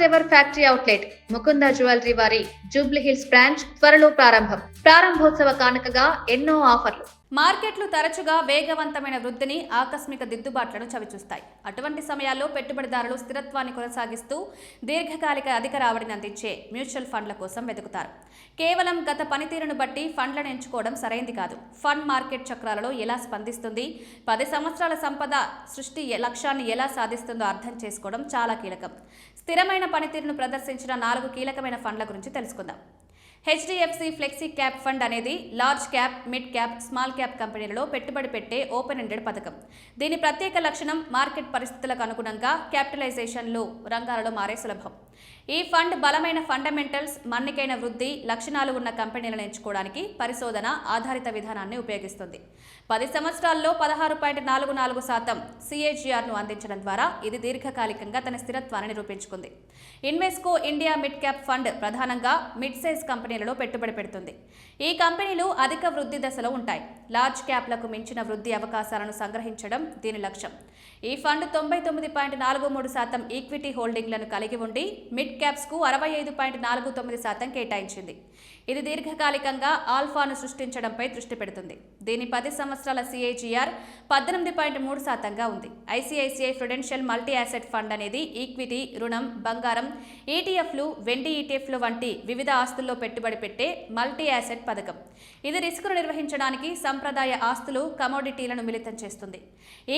First ever factory outlet Mukunda jewellery వారి Jubilee hills branch త్వరలో ప్రారంభోత్సవ కానుకగా ఎన్నో ఆఫర్లు. మార్కెట్లు తరచుగా వేగవంతమైన వృద్ధిని, ఆకస్మిక దిద్దుబాట్లను చవిచూస్తాయి. అటువంటి సమయాల్లో పెట్టుబడిదారులు స్థిరత్వాన్ని కొనసాగిస్తూ దీర్ఘకాలిక అధిక రాబడిని అందించే మ్యూచువల్ ఫండ్ల కోసం వెతుకుతారు. కేవలం గత పనితీరును బట్టి ఫండ్లను ఎంచుకోవడం సరైంది కాదు. ఫండ్ మార్కెట్ చక్రాలలో ఎలా స్పందిస్తుంది, 10 సంవత్సరాల సంపద సృష్టి లక్ష్యాన్ని ఎలా సాధిస్తుందో అర్థం చేసుకోవడం చాలా కీలకం. స్థిరమైన పనితీరును ప్రదర్శించిన 4 కీలకమైన ఫండ్ల గురించి తెలుసుకుందాం. హెచ్డిఎఫ్సి ఫ్లెక్సీ క్యాప్ ఫండ్ అనేది large cap, mid cap, small cap కంపెనీలలో పెట్టుబడి పెట్టే ఓపెన్ ఎండెడ్ పథకం. దీని ప్రత్యేక లక్షణం మార్కెట్ పరిస్థితులకు అనుగుణంగా క్యాపిటలైజేషన్లు రంగాలలో మారే సులభం. ఈ ఫండ్ బలమైన ఫండమెంటల్స్, మన్నికైన వృద్ధి లక్షణాలు ఉన్న కంపెనీలను ఎంచుకోవడానికి పరిశోధన ఆధారిత విధానాన్ని ఉపయోగిస్తుంది. 10 సంవత్సరాల్లో 16.44% CAGRను అందించడం ద్వారా ఇది దీర్ఘకాలికంగా తన స్థిరత్వాన్ని నిరూపించుకుంది. Invesco India mid cap fund ప్రధానంగా మిడ్ సైజ్ కంపెనీలలో పెట్టుబడి పెడుతుంది. ఈ కంపెనీలు అధిక వృద్ధి దశలో ఉంటాయి. లార్జ్ క్యాప్లకు మించిన వృద్ధి అవకాశాలను సంగ్రహించడం దీని లక్ష్యం. ఈ ఫండ్ 99.43% ఈక్విటీ హోల్డింగ్లను కలిగి ఉండి మిడ్ క్యాప్స్ కు 65.49% కేటాయించింది. ఇది దీర్ఘకాలికంగా ఆల్ఫాను సృష్టించడంపై దృష్టి పెడుతుంది. దీని 10 సంవత్సరాల CAGR 18.3%గా ఉంది. ICICI Prudential multi asset fund అనేది ఈక్విటీ, రుణం, బంగారం, ETFలు, వెండి ETFలు వంటి వివిధ ఆస్తుల్లో పెట్టుబడి పెట్టే మల్టీ యాసెట్ పథకం. ఇది రిస్కును నిర్వహించడానికి సంప్రదాయ ఆస్తులు, కమోడిటీలను మిళితం చేస్తుంది.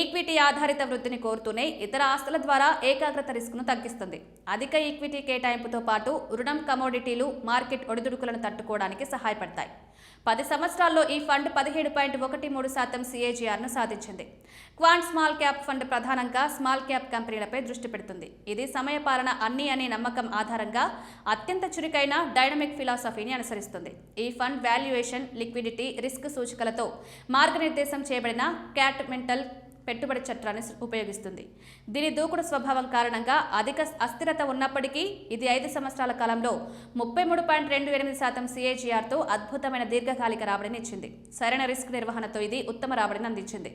ఈక్విటీ ఆధారిత వృద్ధిని కోరుతూనే ఇతర ఆస్తుల ద్వారా ఏకాగ్రత రిస్కును తగ్గిస్తుంది. అధిక ఈక్విటీ కేటాయింపుతో పాటు రుణం, కమోడిటీలు మార్కెట్ ఒడిదుడుకులను తట్టుకోవడానికి సహాయపడతాయి. 10 సంవత్సరాల్లో ఈ ఫండ్ 17.13% CAGRను సాధించింది. క్వాంట్ స్మాల్ క్యాప్ ఫండ్ ప్రధానంగా స్మాల్ క్యాప్ కంపెనీలపై దృష్టి పెడుతుంది. ఇది సమయపాలన అనే నమ్మకం ఆధారంగా అత్యంత చురుకైన డైనమిక్ ఫిలాసఫీని అనుసరిస్తుంది. ఈ ఫండ్ వాల్యుయేషన్, లిక్విడిటీ, రిస్క్ సూచికలతో మార్గనిర్దేశం చేయబడిన క్యాటమెంటల్ పెట్టుబడి చట్టాన్ని ఉపయోగిస్తుంది. దీని దూకుడు స్వభావం కారణంగా అధిక అస్థిరత ఉన్నప్పటికీ ఇది 5 సంవత్సరాల కాలంలో 33.28% CAGRతో అద్భుతమైన దీర్ఘకాలిక రాబడిని ఇచ్చింది. సరైన రిస్క్ నిర్వహణతో ఇది ఉత్తమ రాబడిని అందించింది.